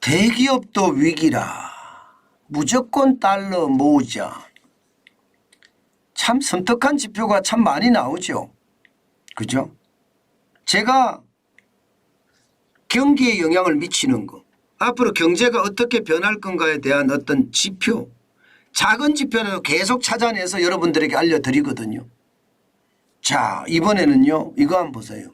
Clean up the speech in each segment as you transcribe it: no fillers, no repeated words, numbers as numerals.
대기업도 위기라. 무조건 달러 모으자. 참 섬뜩한 지표가 참 많이 나오죠. 그죠? 제가 경기에 영향을 미치는 거, 앞으로 경제가 어떻게 변할 건가에 대한 어떤 지표, 작은 지표를 계속 찾아내서 여러분들에게 알려드리거든요. 자, 이번에는요, 이거 한번 보세요.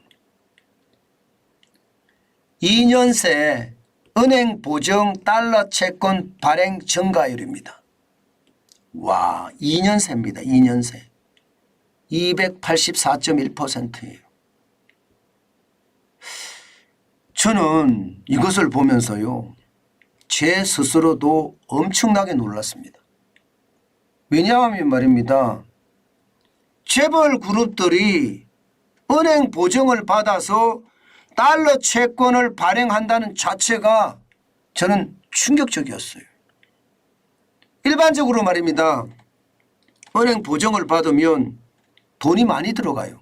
2년 새 은행 보정 달러 채권 발행 증가율입니다. 와, 2년 새입니다. 2년 새. 284.1%예요. 저는 이것을 보면서요, 제 스스로도 엄청나게 놀랐습니다. 왜냐하면 말입니다, 재벌 그룹들이 은행 보증을 받아서 달러 채권을 발행한다는 자체가 저는 충격적이었어요. 일반적으로 말입니다, 은행 보증을 받으면 돈이 많이 들어가요.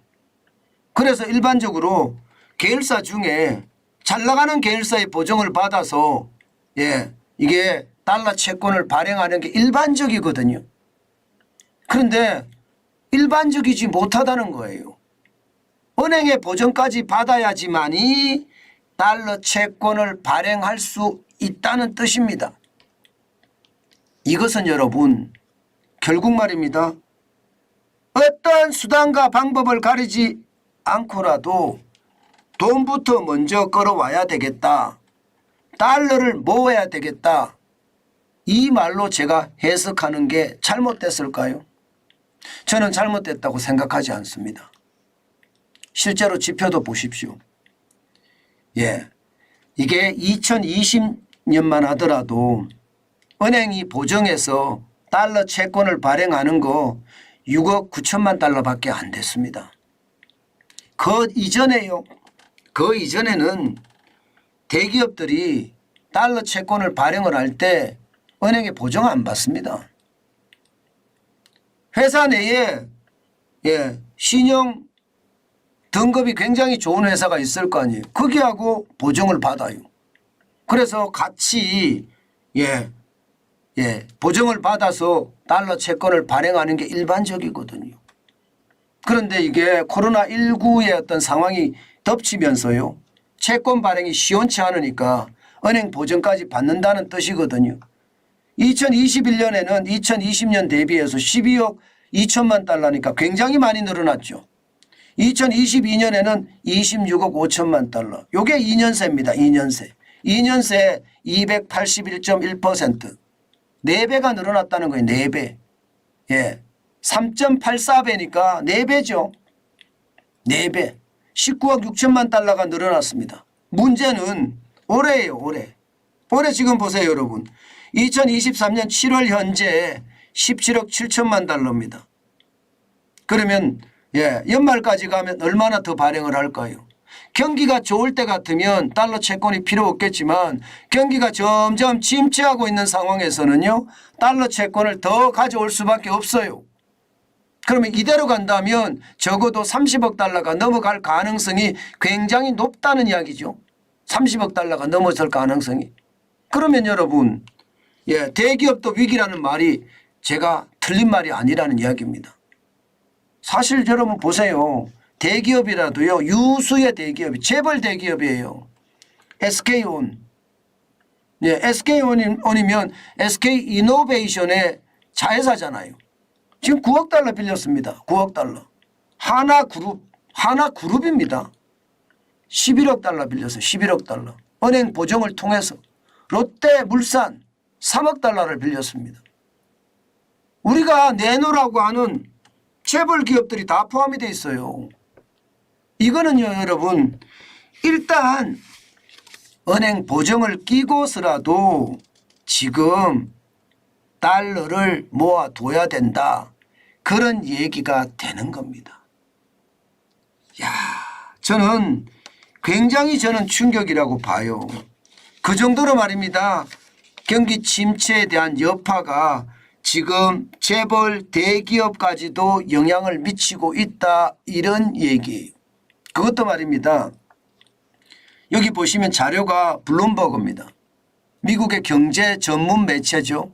그래서 일반적으로 계열사 중에 잘 나가는 계열사의 보증을 받아서 이게 달러 채권을 발행하는 게 일반적이거든요. 그런데 일반적이지 못하다는 거예요. 은행의 보증까지 받아야지만이 달러 채권을 발행할 수 있다는 뜻입니다. 이것은 여러분 결국 말입니다, 어떤 수단과 방법을 가리지 않고라도 돈부터 먼저 끌어와야 되겠다, 달러를 모아야 되겠다, 이 말로 제가 해석하는 게 잘못됐을까요? 저는 잘못됐다고 생각하지 않습니다. 실제로 지표도 보십시오. 이게 2020년만 하더라도 은행이 보정해서 달러 채권을 발행하는 거 6억 9천만 달러밖에 안 됐습니다. 그 이전에는 대기업들이 달러 채권을 발행을 할 때 은행에 보증 안 받습니다. 회사 내에 신용 등급이 굉장히 좋은 회사가 있을 거 아니에요. 거기하고 보증을 받아요. 그래서 같이 보증을 받아서 달러 채권을 발행하는 게 일반적이거든요. 그런데 이게 코로나19의 어떤 상황이 덮치면서요, 채권 발행이 시원치 않으니까 은행 보증까지 받는다는 뜻이거든요. 2021년에는 2020년 대비해서 12억 2천만 달러니까 굉장히 많이 늘어났죠. 2022년에는 26억 5천만 달러. 이게 2년새입니다. 2년새. 2년새 281.1%. 4배가 늘어났다는 거예요. 4배. 3.84배니까 4배죠. 4배. 19억 6천만 달러가 늘어났습니다. 문제는 올해예요. 올해 지금 보세요, 여러분. 2023년 7월 현재 17억 7천만 달러입니다. 그러면 연말까지 가면 얼마나 더 발행을 할까요? 경기가 좋을 때 같으면 달러 채권이 필요 없겠지만 경기가 점점 침체하고 있는 상황에서는요, 달러 채권을 더 가져올 수밖에 없어요. 그러면 이대로 간다면 적어도 30억 달러가 넘어갈 가능성이 굉장히 높다는 이야기죠. 30억 달러가 넘어설 가능성이. 그러면 여러분, 대기업도 위기라는 말이 제가 틀린 말이 아니라는 이야기입니다. 사실 여러분 보세요. 대기업이라도요, 유수의 대기업이 재벌 대기업이에요. SK온. SK온이면 SK이노베이션의 자회사잖아요. 지금 9억 달러 빌렸습니다. 9억 달러. 하나그룹입니다. 11억 달러 빌려서 11억 달러. 은행 보증을 통해서. 롯데물산 3억 달러를 빌렸습니다. 우리가 내놓으라고 하는 재벌 기업들이 다 포함이 되어 있어요. 이거는요, 여러분, 일단 은행 보증을 끼고서라도 지금 달러를 모아둬야 된다, 그런 얘기가 되는 겁니다. 저는 굉장히 충격이라고 봐요. 그 정도로 말입니다, 경기 침체에 대한 여파가 지금 재벌 대기업까지도 영향을 미치고 있다, 이런 얘기예요. 그것도 말입니다, 여기 보시면 자료가 블룸버그입니다. 미국의 경제 전문 매체죠.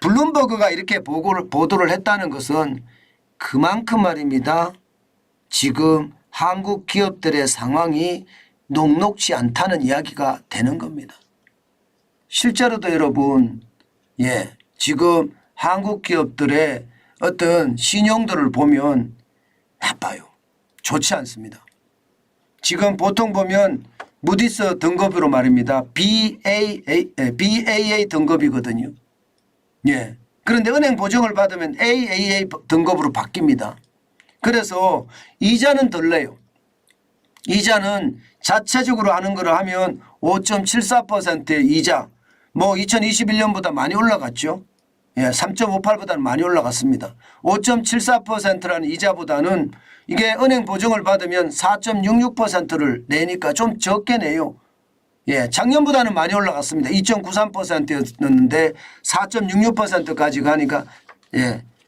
블룸버그가 이렇게 보도를 했다는 것은 그만큼 말입니다. 지금 한국 기업들의 상황이 녹록지 않다는 이야기가 되는 겁니다. 실제로도 여러분, 지금 한국 기업들의 어떤 신용도를 보면 나빠요. 좋지 않습니다. 지금 보통 보면 무디스 등급으로 말입니다. BAA 등급이거든요. 그런데 은행 보증을 받으면 AAA 등급으로 바뀝니다. 그래서 이자는 덜 내요. 이자는 자체적으로 하는 거를 하면 5.74%의 이자, 뭐 2021년보다 많이 올라갔죠. 3.58보다는 많이 올라갔습니다. 5.74%라는 이자보다는 이게 은행 보증을 받으면 4.66%를 내니까 좀 적게 내요. 작년보다는 많이 올라갔습니다. 2.93%였는데 4.66%까지 가니까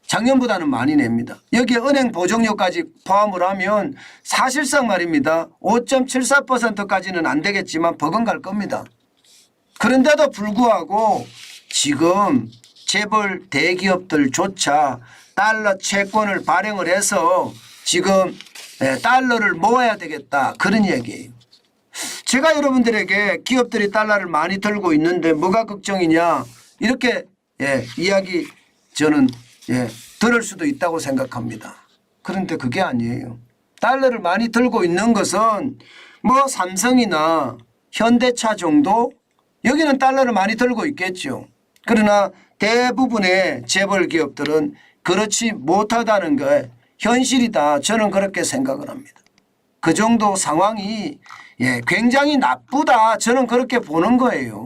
작년보다는 많이 냅니다. 여기에 은행 보증료까지 포함을 하면 사실상 말입니다. 5.74%까지는 안 되겠지만 버금갈 겁니다. 그런데도 불구하고 지금 재벌 대기업들조차 달러 채권을 발행을 해서 지금 달러를 모아야 되겠다 그런 얘기예요. 제가 여러분들에게 기업들이 달러를 많이 들고 있는데 뭐가 걱정이냐 이렇게 이야기 저는 들을 수도 있다고 생각합니다. 그런데 그게 아니에요. 달러를 많이 들고 있는 것은 뭐 삼성이나 현대차 정도 여기는 달러를 많이 들고 있겠죠. 그러나 대부분의 재벌 기업들은 그렇지 못하다는 게 현실이다. 저는 그렇게 생각을 합니다. 그 정도 상황이 굉장히 나쁘다. 저는 그렇게 보는 거예요.